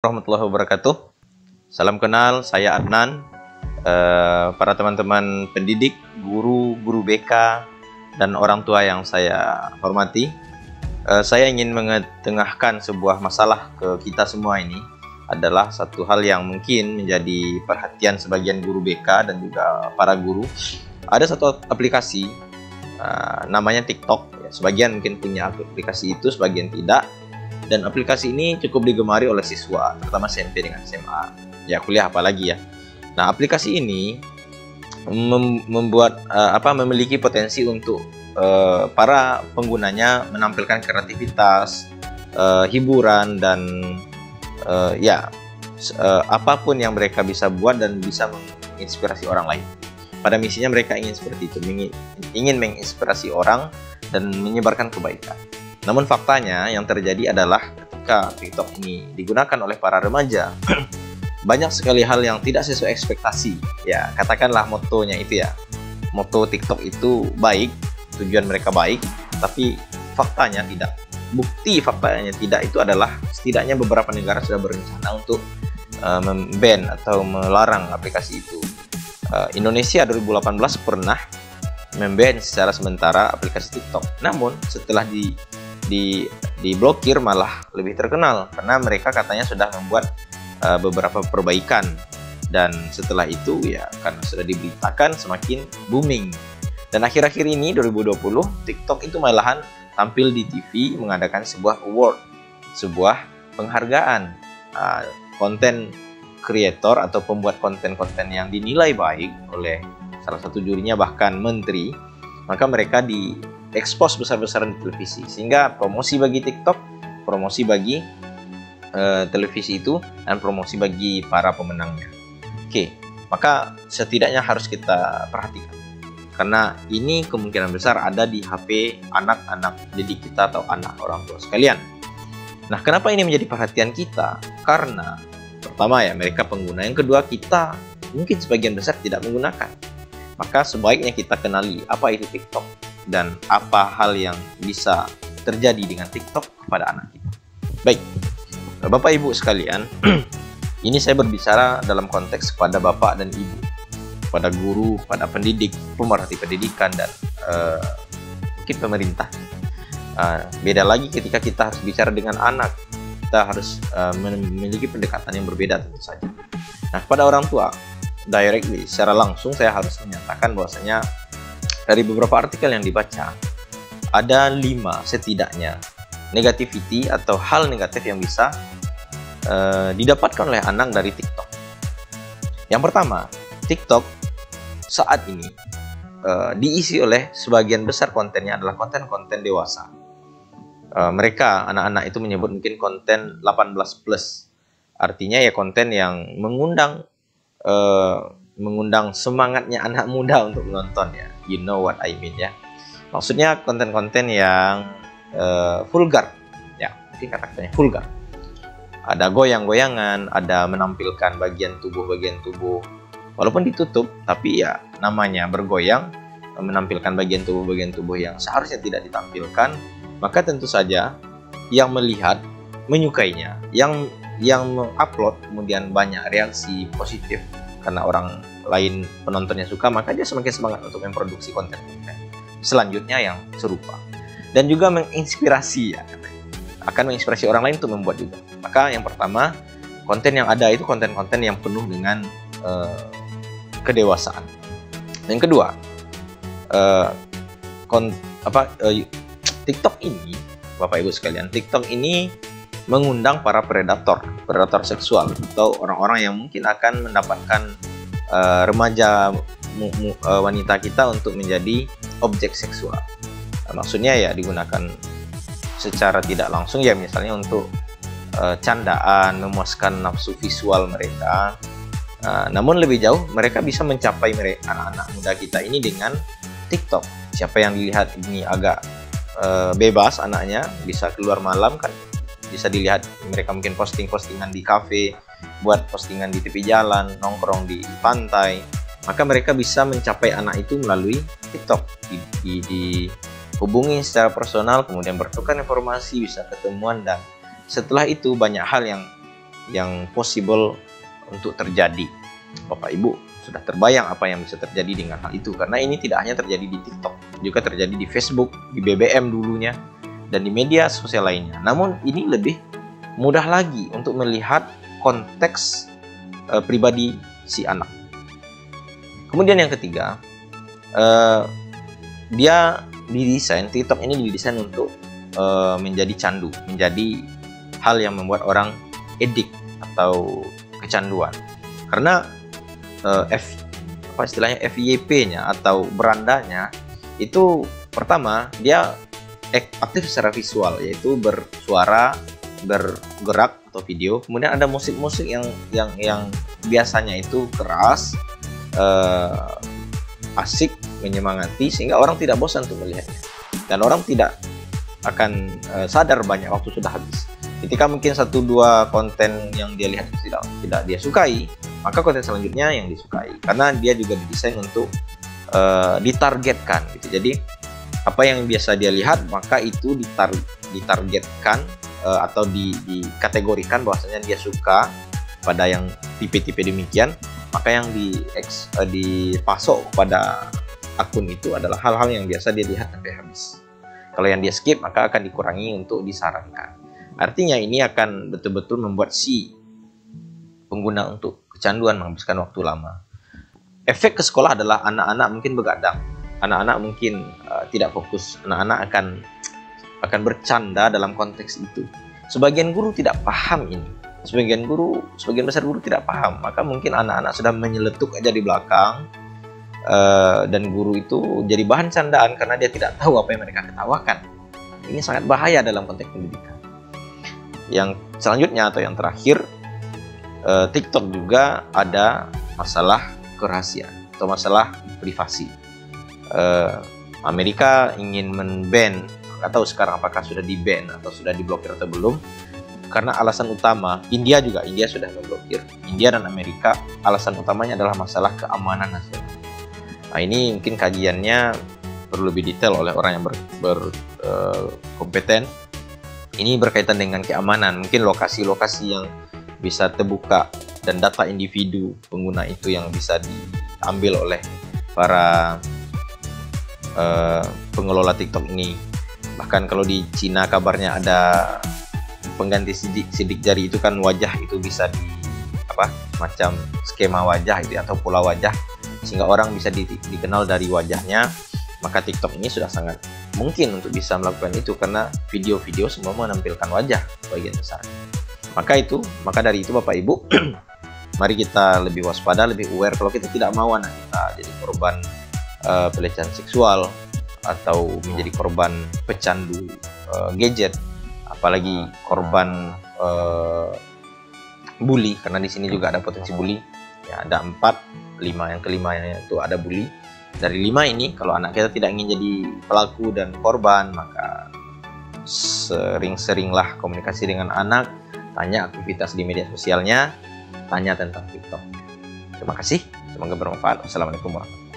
Warahmatullahi wabarakatuh. Salam kenal, saya Adnan. Para teman-teman pendidik, guru BK, dan orang tua yang saya hormati, saya ingin mengetengahkan sebuah masalah ke kita semua. Ini adalah satu hal yang mungkin menjadi perhatian sebagian guru BK dan juga para guru. Ada satu aplikasi namanya TikTok. Sebagian mungkin punya aplikasi itu, sebagian tidak. Dan aplikasi ini cukup digemari oleh siswa, terutama SMP dengan SMA. Ya kuliah apalagi ya. Nah, aplikasi ini memiliki potensi untuk para penggunanya menampilkan kreativitas, hiburan, dan apapun yang mereka bisa buat dan bisa menginspirasi orang lain. Pada misinya mereka ingin seperti itu, ingin menginspirasi orang dan menyebarkan kebaikan. Namun faktanya yang terjadi adalah ketika TikTok ini digunakan oleh para remaja, banyak sekali hal yang tidak sesuai ekspektasi. Ya, katakanlah motonya itu ya. Moto TikTok itu baik, tujuan mereka baik, tapi faktanya tidak. Bukti faktanya tidak itu adalah setidaknya beberapa negara sudah berencana untuk memban atau melarang aplikasi itu. Indonesia 2018 pernah memban secara sementara aplikasi TikTok. Namun setelah diblokir malah lebih terkenal karena mereka katanya sudah membuat beberapa perbaikan, dan setelah itu ya karena sudah diberitakan semakin booming. Dan akhir-akhir ini 2020 TikTok itu malahan tampil di TV mengadakan sebuah award, sebuah penghargaan konten kreator atau pembuat konten-konten yang dinilai baik oleh salah satu jurinya bahkan menteri. Maka mereka diekspos besar-besaran di televisi, sehingga promosi bagi TikTok, promosi bagi televisi itu, dan promosi bagi para pemenangnya. Oke, maka setidaknya harus kita perhatikan, karena ini kemungkinan besar ada di HP anak-anak didik kita atau anak orang tua sekalian. Nah, kenapa ini menjadi perhatian kita? Karena pertama ya, mereka pengguna. Yang kedua, kita mungkin sebagian besar tidak menggunakan. Maka sebaiknya kita kenali apa itu TikTok dan apa hal yang bisa terjadi dengan TikTok kepada anak kita. Baik, Bapak Ibu sekalian, ini saya berbicara dalam konteks kepada Bapak dan Ibu, pada guru, pada pendidik, pemerhati pendidikan, dan mungkin pemerintah. Beda lagi ketika kita harus bicara dengan anak, kita harus memiliki pendekatan yang berbeda tentu saja. Nah, kepada orang tua, directly, secara langsung saya harus menyatakan bahwasanya dari beberapa artikel yang dibaca, ada 5 setidaknya negativity atau hal negatif yang bisa didapatkan oleh anak dari TikTok. Yang pertama, TikTok saat ini diisi oleh sebagian besar kontennya adalah konten-konten dewasa. Mereka, anak-anak itu menyebut mungkin konten 18+. Artinya ya konten yang mengundang semangatnya anak muda untuk menonton ya. You know what I mean ya. Maksudnya konten-konten yang vulgar ya, mungkin kata-katanya vulgar. Ada goyang-goyangan, ada menampilkan bagian tubuh walaupun ditutup, tapi ya namanya bergoyang, menampilkan bagian tubuh yang seharusnya tidak ditampilkan. Maka tentu saja yang melihat menyukainya, yang mengupload kemudian banyak reaksi positif karena orang lain penontonnya suka, maka dia semakin semangat untuk memproduksi konten-konten selanjutnya yang serupa, dan juga menginspirasi ya, akan menginspirasi orang lain untuk membuat juga. Maka yang pertama, konten yang ada itu konten-konten yang penuh dengan kedewasaan. Yang kedua, TikTok ini, Bapak Ibu sekalian, TikTok ini mengundang para predator seksual atau orang-orang yang mungkin akan mendapatkan remaja wanita kita untuk menjadi objek seksual. Maksudnya ya digunakan secara tidak langsung ya, misalnya untuk candaan, memuaskan nafsu visual mereka. Namun lebih jauh mereka bisa mencapai anak-anak muda kita ini dengan TikTok. Siapa yang dilihat ini agak bebas anaknya, bisa keluar malam kan, bisa dilihat mereka mungkin postingan di kafe, buat postingan di tepi jalan, nongkrong di pantai. Maka mereka bisa mencapai anak itu melalui TikTok, dihubungi secara personal, kemudian bertukar informasi, bisa ketemuan, dan setelah itu banyak hal yang yang possible untuk terjadi. Bapak Ibu sudah terbayang apa yang bisa terjadi dengan hal itu, karena ini tidak hanya terjadi di TikTok, juga terjadi di Facebook, di BBM dulunya, dan di media sosial lainnya. Namun ini lebih mudah lagi untuk melihat konteks pribadi si anak. Kemudian yang ketiga, dia didesain, TikTok ini didesain untuk menjadi candu, menjadi hal yang membuat orang edik atau kecanduan. Karena istilahnya FYP-nya atau berandanya itu pertama dia aktif secara visual, yaitu bersuara, bergerak atau video. Kemudian ada musik-musik yang biasanya itu keras, asik, menyemangati, sehingga orang tidak bosan untuk melihatnya, dan orang tidak akan sadar banyak waktu sudah habis. Ketika mungkin 1-2 konten yang dia lihat tidak dia sukai, maka konten selanjutnya yang disukai, karena dia juga didesain untuk ditargetkan gitu. Jadi apa yang biasa dia lihat, maka itu ditargetkan atau dikategorikan bahwasanya dia suka pada yang tipe-tipe demikian, maka yang dipasok pada akun itu adalah hal-hal yang biasa dia lihat sampai habis. Kalau yang dia skip, maka akan dikurangi untuk disarankan. Artinya ini akan betul-betul membuat si pengguna untuk kecanduan menghabiskan waktu lama. Efek ke sekolah adalah anak-anak mungkin begadang, anak-anak mungkin tidak fokus, anak-anak akan bercanda dalam konteks itu. Sebagian guru tidak paham ini, sebagian besar guru tidak paham, maka mungkin anak-anak sudah menyeletuk aja di belakang, dan guru itu jadi bahan candaan karena dia tidak tahu apa yang mereka ketawakan. Ini sangat bahaya dalam konteks pendidikan. Yang selanjutnya atau yang terakhir, TikTok juga ada masalah kerahasiaan atau masalah privasi. Amerika ingin men-ban, nggak tahu sekarang apakah sudah di-ban atau sudah diblokir atau belum, karena alasan utama, India sudah memblokir. India dan Amerika, alasan utamanya adalah masalah keamanan nasional. Nah, ini mungkin kajiannya perlu lebih detail oleh orang yang berkompeten. Ini berkaitan dengan keamanan, mungkin lokasi-lokasi yang bisa terbuka dan data individu pengguna itu yang bisa diambil oleh para pengelola TikTok ini. Bahkan kalau di Cina kabarnya ada pengganti sidik jari itu kan, wajah itu bisa macam skema wajah itu atau pola wajah, sehingga orang bisa dikenal dari wajahnya. Maka TikTok ini sudah sangat mungkin untuk bisa melakukan itu, karena video-video semua menampilkan wajah bagian besar. Maka dari itu Bapak Ibu, mari kita lebih waspada, lebih aware kalau kita tidak mau anak kita jadi korban pelecehan seksual atau menjadi korban pecandu gadget, apalagi korban bully, karena di sini juga ada potensi bully. Ya, ada 4, 5, yang kelimanya itu ada bully. Dari 5 ini, kalau anak kita tidak ingin jadi pelaku dan korban, maka sering-seringlah komunikasi dengan anak, tanya aktivitas di media sosialnya, tanya tentang TikTok. Terima kasih, semoga bermanfaat. Wassalamualaikum warahmatullahi wabarakatuh.